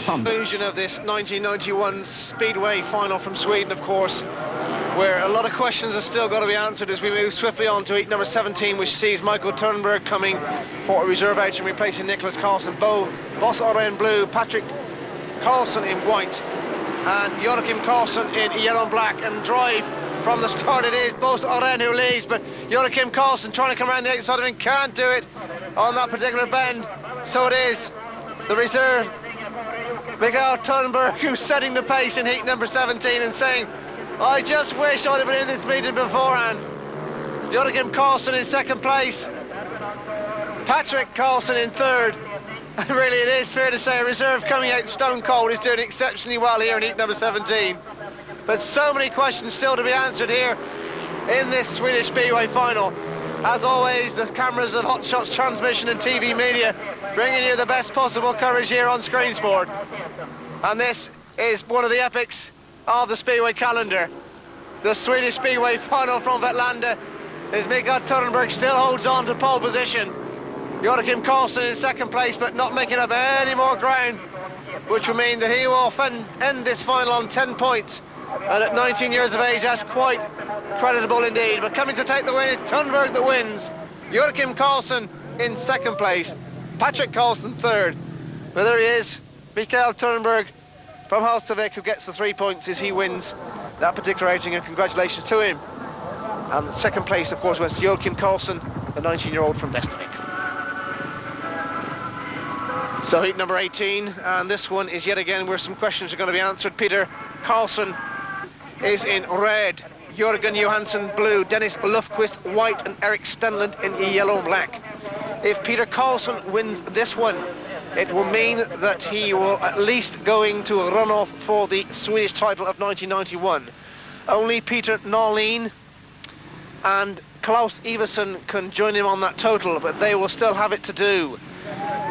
pump. Conclusion of this 1991 Speedway final from Sweden, of course, where a lot of questions are still got to be answered as we move swiftly on to heat number 17, which sees Michael Turnberg coming for a reserve outing, replacing Nicholas Carlson. Boss Otto in blue, Patrick Carlson in white, and Joachim Carlson in yellow and black. And drive from the start, it is Boss Otto who leads, but Joachim Carlson trying to come around the outside of him, can't do it on that particular bend. So it is the reserve, Mikael Turnberg, who's setting the pace in heat number 17 and saying, I just wish I'd have been in this meeting beforehand. Joachim Carlson in second place, Patrick Carlson in third. And really it is fair to say a reserve coming out stone cold is doing exceptionally well here in heat number 17. But so many questions still to be answered here in this Swedish Speedway final. As always, the cameras of Hot Shots Transmission and TV Media bringing you the best possible coverage here on Screen Sport. And this is one of the epics of the Speedway calendar. The Swedish Speedway final from Vetlanda, as Mikael Turnberg still holds on to pole position. Joachim Carlson in second place, but not making up any more ground, which will mean that he will end this final on 10 points. And at 19 years of age, that's quite creditable indeed. But coming to take the win is Turnberg that wins. Joachim Carlson in second place, Patrick Carlson third. But there he is, Mikael Turnberg from Halstavik, who gets the 3 points as he wins that particular outing, and congratulations to him. And second place, of course, was Joachim Carlson, the 19-year-old from Västervik. So heat number 18, and this one is yet again where some questions are going to be answered. Peter Carlson is in red, Jörgen Johansson blue, Dennis Lufquist white, and Eric Stenlund in yellow and black. If Peter Carlson wins this one, it will mean that he will at least going to a runoff for the Swedish title of 1991. Only Peter Norlin and Klaus Iversen can join him on that total, but they will still have it to do.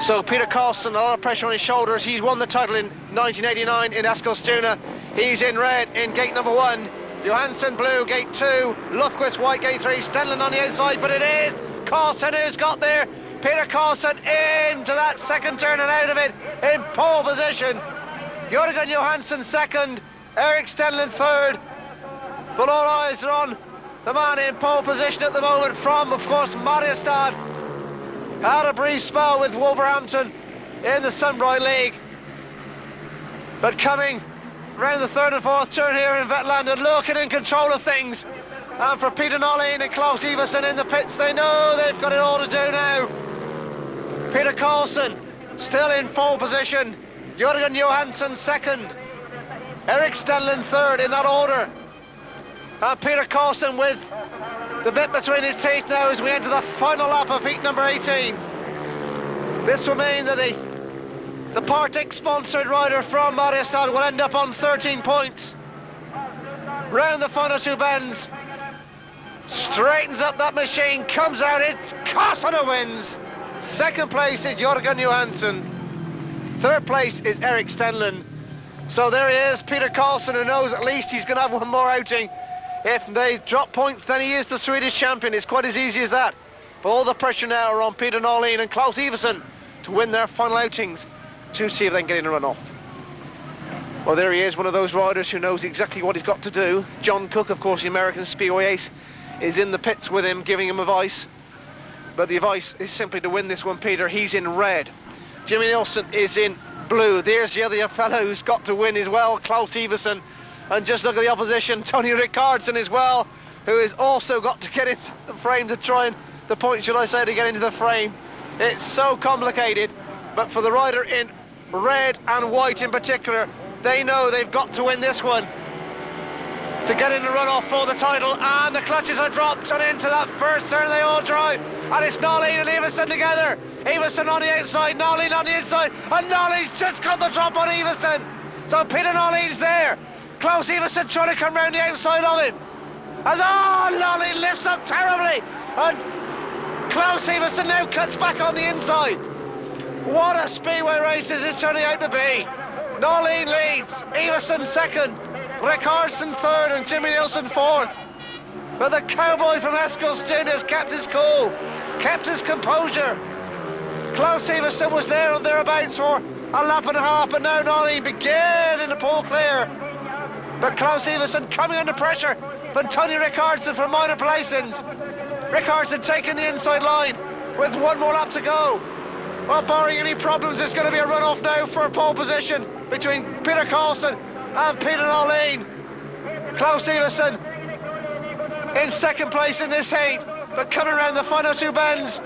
So Peter Carlson, a lot of pressure on his shoulders. He's won the title in 1989 in Eskilstuna. He's in red in gate number 1. Johansson blue, gate 2. Lufquist white, gate 3. Stenlund on the outside, but it is Carlson who's got there. Peter Carlson into that second turn and out of it in pole position. Jörgen Johansson second, Eric Stenlund third. But all eyes are on the man in pole position at the moment from, of course, Mariestad. Had a brief spell with Wolverhampton in the Sunbright League. But coming around the third and fourth turn here in Vetlanda, looking in control of things. And for Peter Norlin and Klaus Iversen in the pits, they know they've got it all to do now. Peter Carlson still in pole position. Jörgen Johansson second. Eric Stenlund third in that order. And Peter Carlson with the bit between his teeth now as we enter the final lap of heat number 18. This will mean that the Partick sponsored rider from Mariestad will end up on 13 points. Round the final two bends. Straightens up that machine, comes out, it's Carlson who wins. Second place is Jörgen Johansson. Third place is Eric Stenlund. So there he is, Peter Carlson, who knows at least he's going to have one more outing. If they drop points, then he is the Swedish champion. It's quite as easy as that. But all the pressure now are on Peter Norlin and Klaus Iversen to win their final outings to see if they can get in a run-off. Well, there he is, one of those riders who knows exactly what he's got to do. John Cook, of course, the American Speedway ace, is in the pits with him, giving him advice. But the advice is simply to win this one, Peter. He's in red. Jimmy Nilsson is in blue. There's the other fellow who's got to win as well, Klaus Iversen. And just look at the opposition, Tony Rickardson as well, who has also got to get into the frame to try and, the point should I say, to get into the frame. It's so complicated, but for the rider in red and white in particular, they know they've got to win this one to get in the runoff for the title. And the clutches are dropped, and into that first turn they all drive, and it's Norlin and Iversen together. Iversen on the outside, Norlin on the inside, and Norlin's just got the drop on Iversen. So Peter Norlin's there. Klaus Iversen trying to come round the outside of him. As Norlin lifts up terribly, and Klaus Iversen now cuts back on the inside. What a speedway race this is turning out to be. Norlin leads, Iversen second, Rickardson third, and Jimmy Nilsson fourth. But the cowboy from Eskilstuna has kept his cool, kept his composure. Klaus Iversen was there or thereabouts for a lap and a half, but now Nolly begin in the pole clear. But Klaus Iversen coming under pressure from Tony Rickardsson from minor placings. Rickardsson taking the inside line with one more lap to go. Well, barring any problems, it's going to be a runoff now for a pole position between Peter Carlson and Peter Nolin. Klaus Iversen in second place in this heat, but coming around the final two bends,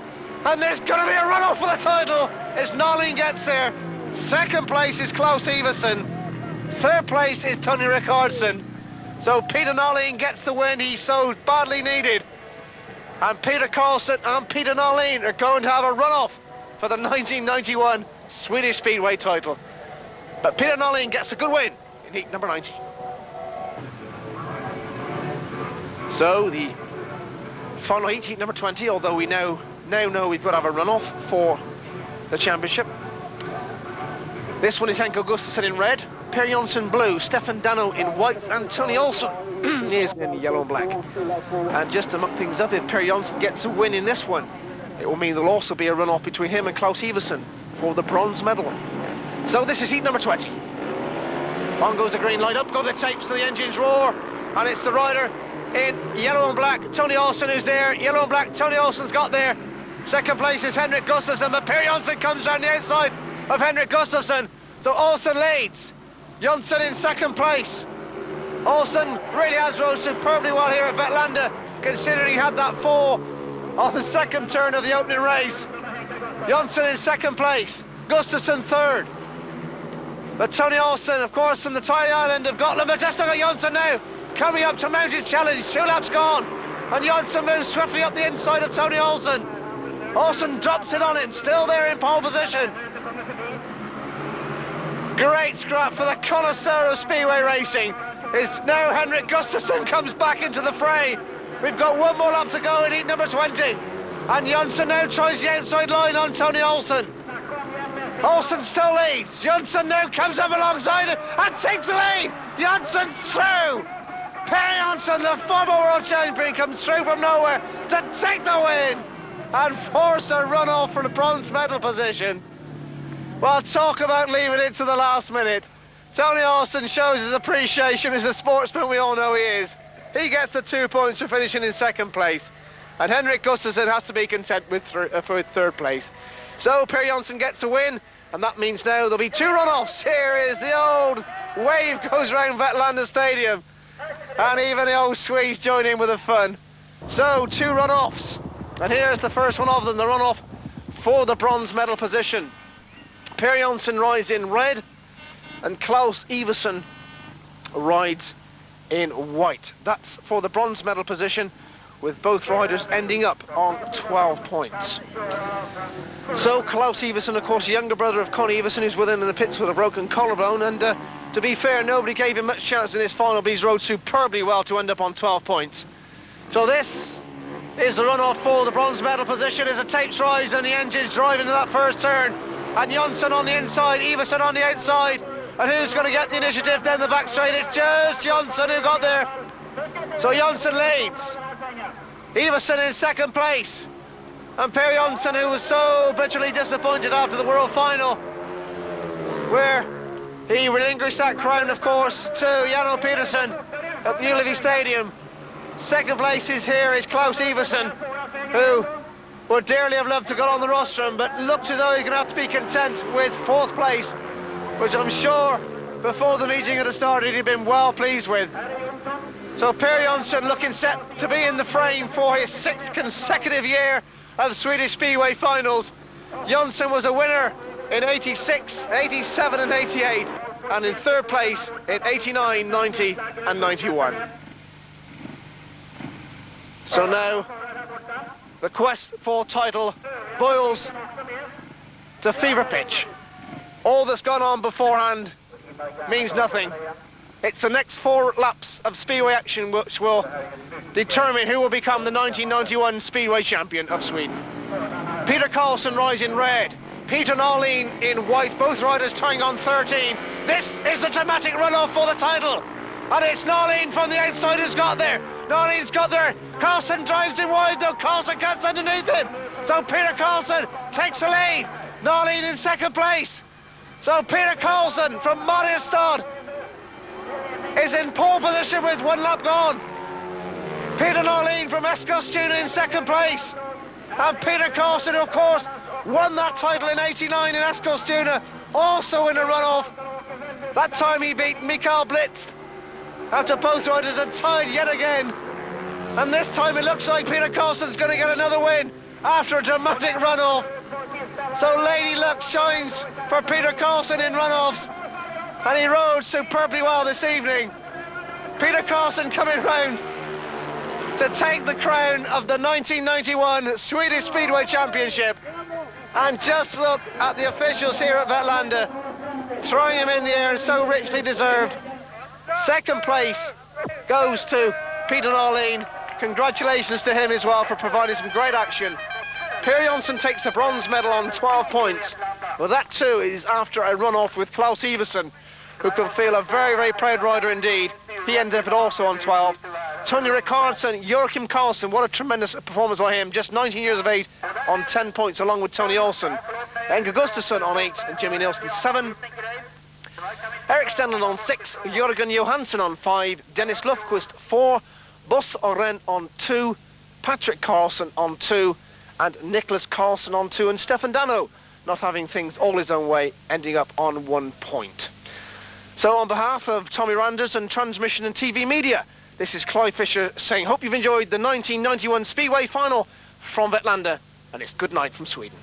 and there's going to be a runoff for the title as Nolin gets there. Second place is Klaus Iversen. Third place is Tony Rickardsson. So Peter Nolin gets the win he so badly needed. And Peter Carlson and Peter Nolin are going to have a runoff for the 1991 Swedish Speedway title. But Peter Nolin gets a good win in heat number 90. So the final heat number 20, although we now know we've got to have a runoff for the championship. This one is Henko Gustafsson in red, Per Jonsson blue, Stefan Dano in white, and Tony Olsen is in yellow and black. And just to muck things up, if Per Jonsson gets a win in this one, it will mean there'll also be a runoff between him and Klaus Iversen for the bronze medal. So this is heat number 20. On goes the green light, up go the tapes to the engines roar, and it's the rider in yellow and black, Tony Olsen, who's there. Yellow and black, Tony Olsen's got there. Second place is Henrik Gustafsson, but Per Jonsson comes down the outside of Henrik Gustafsson. So Olsen leads. Jonsson in second place. Olsen really has rode superbly well here at Vetlanda, considering he had that fall on the second turn of the opening race. Jonsson in second place. Gustafsson third. But Tony Olsen, of course, from the tiny island of Gotland. But just look at Jonsson now, coming up to mount his challenge. 2 laps gone, and Jonsson moves swiftly up the inside of Tony Olsen. Olsen drops it on him, still there in pole position. Great scrap for the connoisseur of speedway racing. Is now Henrik Gustafsson comes back into the fray. We've got one more lap to go in heat number 20. And Jonsson now tries the outside line on Tony Olsen. Olsen still leads. Jonsson now comes up alongside him and takes the lead. Jonsson's through. Per Jonsson, the former world champion, comes through from nowhere to take the win and force a runoff for the bronze medal position. Well, talk about leaving it to the last minute. Tony Olsen shows his appreciation as a sportsman we all know he is. He gets the 2 points for finishing in second place. And Henrik Gustafsson has to be content with third place. So Per Jonsson gets a win, and that means now there'll be 2 runoffs. Here is the old wave goes around Vetlanda Stadium. And even the old Swedes join in with the fun. So 2 runoffs. And here's the first one of them, the runoff for the bronze medal position. Per Jonsson rides in red, and Klaus Iversen rides in white. That's for the bronze medal position, with both riders ending up on 12 points. So Klaus Iversen, of course, the younger brother of Connie Iversen, who's with him in the pits with a broken collarbone, and to be fair, nobody gave him much chance in this final, but he's rode superbly well to end up on 12 points. So this is the runoff for the bronze medal position as the tapes rise and the engine's driving into that first turn. And Jonsson on the inside, Iversen on the outside. And who's going to get the initiative down the back straight? It's just Jonsson who got there. So Jonsson leads. Iversen in second place. And Per Jonsson, who was so bitterly disappointed after the World Final, where he relinquished that crown, of course, to Jan Petersen at the Ullevi Stadium. Second place is Klaus Iversen, who would dearly have loved to go on the rostrum, but looks as though he's going to have to be content with fourth place, which I'm sure before the meeting had started he'd been well pleased with. So Per Jonsson looking set to be in the frame for his 6th consecutive year of Swedish Speedway finals. Jonsson was a winner in 86, 87 and 88, and in third place in 89, 90 and 91. So now the quest for title boils to fever pitch. All that's gone on beforehand means nothing. It's the next 4 laps of Speedway action which will determine who will become the 1991 Speedway champion of Sweden. Peter Carlson rides in red, Peter Nolin in white, both riders tying on 13. This is a dramatic runoff for the title. And it's Nolin from the outside who's got there. Nolin's got there. Carlson drives in wide though. Carlson gets underneath him. So Peter Carlson takes the lead. Nolin in second place. So Peter Carlson from Mariestad is in pole position with 1 lap gone. Peter Norleen from Eskilstuna in second place. And Peter Carlson, of course, won that title in '89 in Eskilstuna, also in a runoff. That time he beat Mikael Blitz after both riders had tied yet again. And this time it looks like Peter Carlson's going to get another win after a dramatic runoff. So Lady Luck shines for Peter Carlson in runoffs, and he rode superbly well this evening. Peter Carlson coming round to take the crown of the 1991 Swedish Speedway Championship. And just look at the officials here at Vetlanda throwing him in the air, so richly deserved. Second place goes to Peter Norleen. Congratulations to him as well for providing some great action. Per Jonsson takes the bronze medal on 12 points. Well, that too is after a run-off with Klaus Iversen, who can feel a very, very proud rider indeed. He ended up also on 12. Tony Rickardson, Joachim Karlsson, what a tremendous performance by him, just 19 years of age, on 10 points along with Tony Olsen. Enga Gustafsson on 8 and Jimmy Nielsen 7. Eric Stenlund on 6, Jörgen Johansson on 5, Dennis Lufquist 4, Bus Oren on 2, Patrick Carlson on 2, and Nicholas Carlson on 2, and Stefan Dano not having things all his own way, ending up on 1 point. So on behalf of Tommy Randers and Transmission and TV Media, this is Clive Fisher saying hope you've enjoyed the 1991 Speedway final from Vetlanda, and it's good night from Sweden.